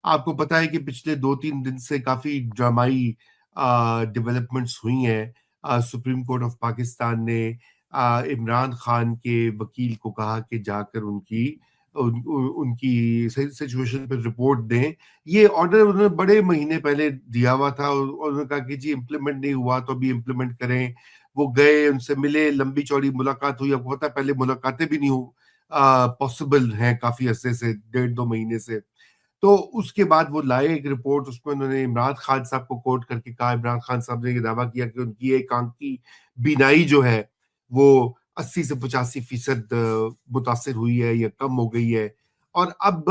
आपको पता है कि पिछले 2-3 दिन से काफी ड्रामाई डेवलपमेंट्स हुई हैं। सुप्रीम कोर्ट ऑफ पाकिस्तान ने इमरान खान के वकील को कहा कि जाकर उनकी सिचुएशन पर रिपोर्ट दें। ये ऑर्डर उन्होंने बड़े महीने पहले दिया हुआ था और उन्होंने कहा कि जी इम्प्लीमेंट नहीं हुआ तो अभी इम्प्लीमेंट करें। वो गए, उनसे मिले, लंबी चौड़ी मुलाकात हुई। आपको पता है पहले मुलाकातें भी नहीं हो पॉसिबल हैं काफी अरसे से, 1.5-2 महीने से। तो उसके बाद वो लाए एक रिपोर्ट, उसमें उन्होंने इमरान खान साहब को कोट करके कहा, इमरान खान साहब ने ये दावा किया कि उनकी एक आंख की बीनाई जो है वो 80 से 85% मुतासिर हुई है या कम हो गई है। और अब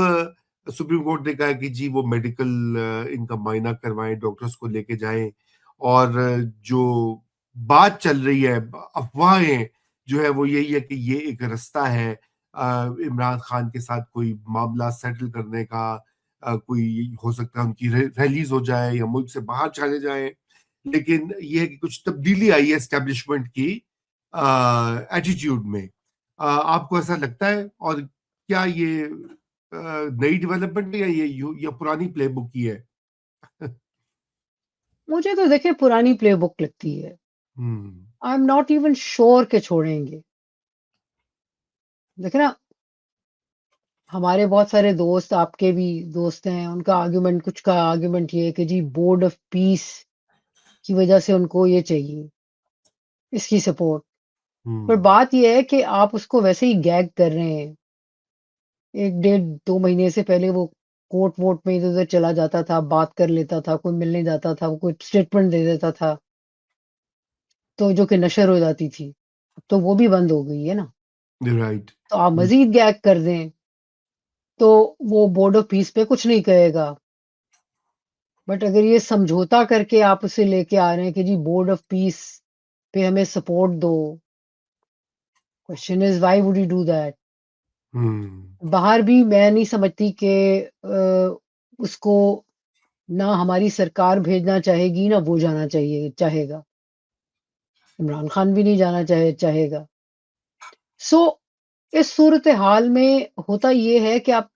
सुप्रीम कोर्ट ने कहा कि जी वो मेडिकल इनका मायना करवाएं, डॉक्टर्स को लेके जाएं। और जो बात चल रही है, अफवाहें जो है वो यही है कि ये एक रास्ता है इमरान खान के साथ कोई मामला सेटल करने का। कोई हो सकता है उनकी रैलीज हो जाए या मुल्क से बाहर चले जाए। लेकिन ये है कि कुछ तब्दीली आई है एस्टेब्लिशमेंट की एटीट्यूड में। आपको ऐसा लगता है? और क्या ये नई डेवलपमेंट है या या पुरानी प्लेबुक की है? मुझे तो देखिए पुरानी प्लेबुक लगती है। Hmm. I am not even sure के छोड़ेंगे। देखिए ना, हमारे बहुत सारे दोस्त, आपके भी दोस्त हैं, उनका आर्गुमेंट, कुछ का आर्गुमेंट ये है कि जी बोर्ड ऑफ पीस की वजह से उनको ये चाहिए, इसकी सपोर्ट। पर हम्म। बात ये है कि आप उसको वैसे ही गैग कर रहे हैं। 1 डेढ़ 2 महीने से पहले वो कोर्ट वोट में इधर उधर चला जाता था, बात कर लेता था, कोई मिलने जाता था, वो कोई स्टेटमेंट दे देता था, तो जो कि नशर हो जाती थी। अब तो वो भी बंद हो गई है ना। राइट। तो आप मजीद गैग कर दें तो वो बोर्ड ऑफ पीस पे कुछ नहीं कहेगा। बट अगर ये समझौता करके आप उसे लेके आ रहे हैं कि जी बोर्ड ऑफ पीस पे हमें सपोर्ट दो, question is why would you do that? Hmm. बाहर भी मैं नहीं समझती कि उसको ना हमारी सरकार भेजना चाहेगी ना वो जाना चाहिए चाहेगा। इमरान खान भी नहीं जाना चाहेगा। सो इस सूरत हाल में होता ये है कि आप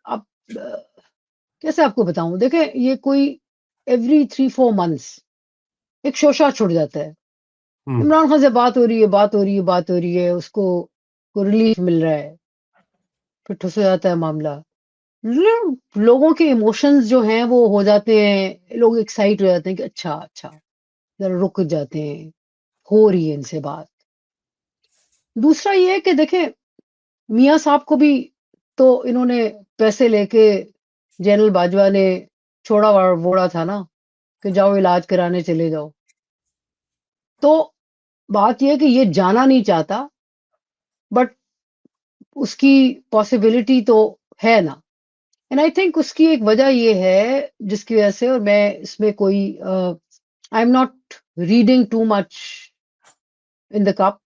कैसे आपको बताऊं, देखें ये कोई एवरी 3-4 मंथ्स एक शोशा छुट जाता है। हम्म। इमरान खान से बात हो रही है, बात हो रही है, बात हो रही है, उसको को रिलीफ मिल रहा है, फिर ठुस हो जाता है मामला। लोगों के इमोशंस जो हैं वो हो जाते हैं, लोग एक्साइट हो जाते हैं कि अच्छा अच्छा, जरा रुक जाते हैं, हो रही है इनसे बात। दूसरा ये है कि देखें, मियाँ साहब को भी तो इन्होंने पैसे लेके जनरल बाजवा ने छोड़ा वोड़ा था ना, कि जाओ इलाज कराने चले जाओ। तो बात ये है कि ये जाना नहीं चाहता, बट उसकी पॉसिबिलिटी तो है ना। एंड आई थिंक उसकी एक वजह ये है जिसकी वजह से, और मैं इसमें कोई I am not reading too much in the cup.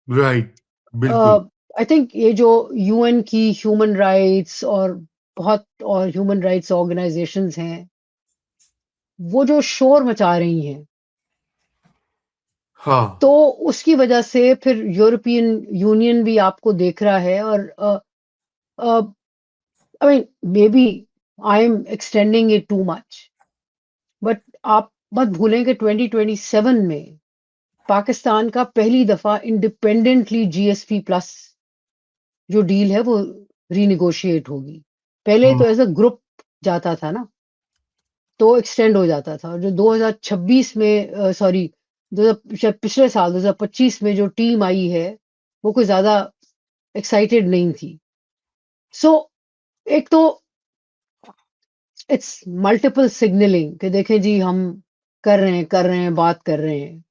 Right. बिल्कुल। आई थिंक ये जो यूएन की ह्यूमन राइट्स और बहुत और ह्यूमन राइट्स ऑर्गेनाइजेशंस हैं, वो जो शोर मचा रही हैं, हाँ। तो उसकी वजह से फिर यूरोपियन यूनियन भी आपको देख रहा है। और I mean maybe I am extending it too much, but आप मत भूलें कि 2027 में पाकिस्तान का पहली दफा इंडिपेंडेंटली जीएसपी प्लस जो डील है वो रीनिगोशिएट होगी। पहले हम्म। तो एज अ ग्रुप जाता था ना, तो एक्सटेंड हो जाता था। और जो 2026 में सॉरी, पिछले साल 2025 में जो टीम आई है वो कोई ज्यादा एक्साइटेड नहीं थी। सो एक तो इट्स मल्टीपल सिग्नलिंग कि देखें जी हम कर रहे हैं, बात कर रहे हैं।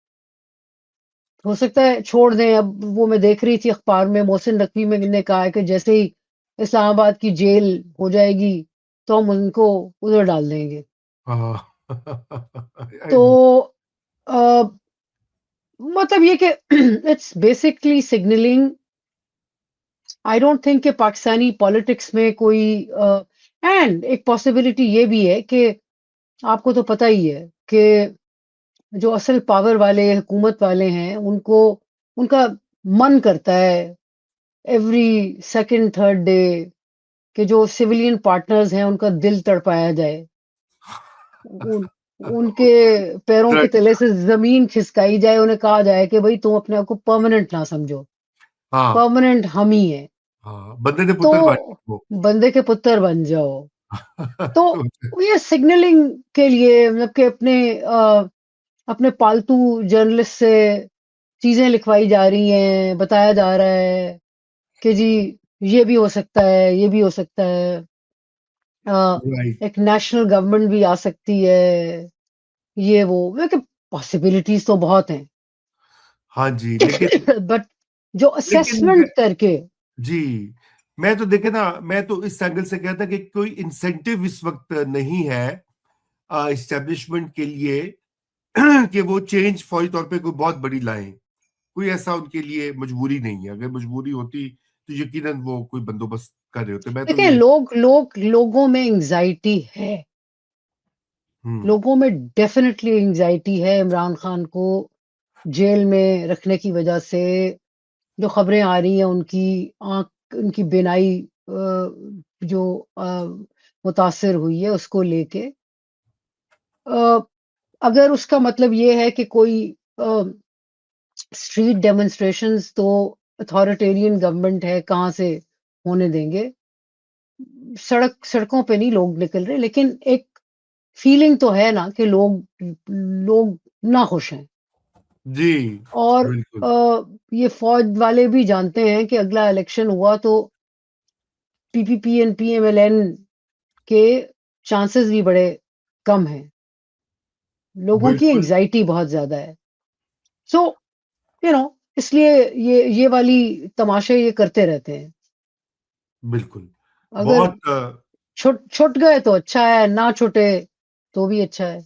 हो सकता है छोड़ दें। अब वो मैं देख रही थी अखबार में, मोहसिन नकवी में ने कहा है कि जैसे ही इस्लामाबाद की जेल हो जाएगी तो हम उनको उधर डाल देंगे। हाँ। I तो know. अ, मतलब ये कि it's basically signalling. I don't think कि पाकिस्तानी पॉलिटिक्स में कोई एंड एक पॉसिबिलिटी ये भी है कि आपको तो पता ही है कि जो असल पावर वाले हुकूमत वाले हैं उनको, उनका मन करता है एवरी सेकंड थर्ड डे कि जो सिविलियन पार्टनर्स हैं उनका दिल तड़पाया जाए। उन उनके पैरों के तले से ज़मीन खिसकाई जाए, उन्हें कहा जाए कि भई तुम अपने आप को परमानेंट ना समझो, हाँ, परमानेंट हम ही हैं। हाँ, बंदे ने तो पुत्र बाँटे वो। बंदे के पुत्र बन जाओ। तो तो ये सिग्नलिंग के लिए मतलब कि अपने पालतू जर्नलिस्ट से चीज़ें लिखवाई जा रही हैं, बताया जा रहा है कि जी ये भी हो सकता है, ये भी हो सकता है। अ, राइट, एक नेशनल गवर्नमेंट भी आ सकती है, ये वो मतलब कि पॉसिबिलिटीज़ तो बहुत हैं। हाँ जी, लेकिन बट जो लेकिन मैं असेसमेंट करके जी, मैं तो देखे ना, मैं तो इस एंगल से कहता कि कोई इंसेंटिव इस वक़्त नहीं है एस्टेब्लिशमेंट के लिए कि वो चेंज फौरी तौर पे कोई बहुत बड़ी लाएँ। कोई ऐसा उनके लिए मजबूरी नहीं है, अगर मजबूरी होती तो यकीनन वो कोई बंदोबस्त कर रहे होते। मैं तो देखिए यही लोगों में एंग्ज़ायटी है। हुँ, लोगों में डेफ़िनेटली एंग्ज़ायटी है इमरान खान को जेल में रखने की वजह से। जो खबरें आ रही हैं उनकी बीनाई जो मुतासिर हुई है उसको लेके। अ, अगर उसका मतलब ये है कि कोई अ, स्ट्रीट डेमोन्स्ट्रेशंस तो अथॉरिटेरियन गवर्नमेंट है, कहाँ से होने देंगे? सड़कों पे नहीं लोग निकल रहे, लेकिन एक फीलिंग तो है ना कि लोग नाखुश हैं। जी, और बिल्कुल, ये फ़ौज वाले भी जानते हैं कि अगला इलेक्शन हुआ तो पीपीपी एंड पीएमएलएन के चांसेस भी बड़े कम हैं। लोगों की बिल्कुल, एंग्ज़ायटी बहुत ज़्यादा है। सो इसलिए ये वाली तमाशे ये करते रहते हैं। बिल्कुल। अगर बहुत छुट छुट गए तो अच्छा है, ना छुटे तो भी अच्छा है।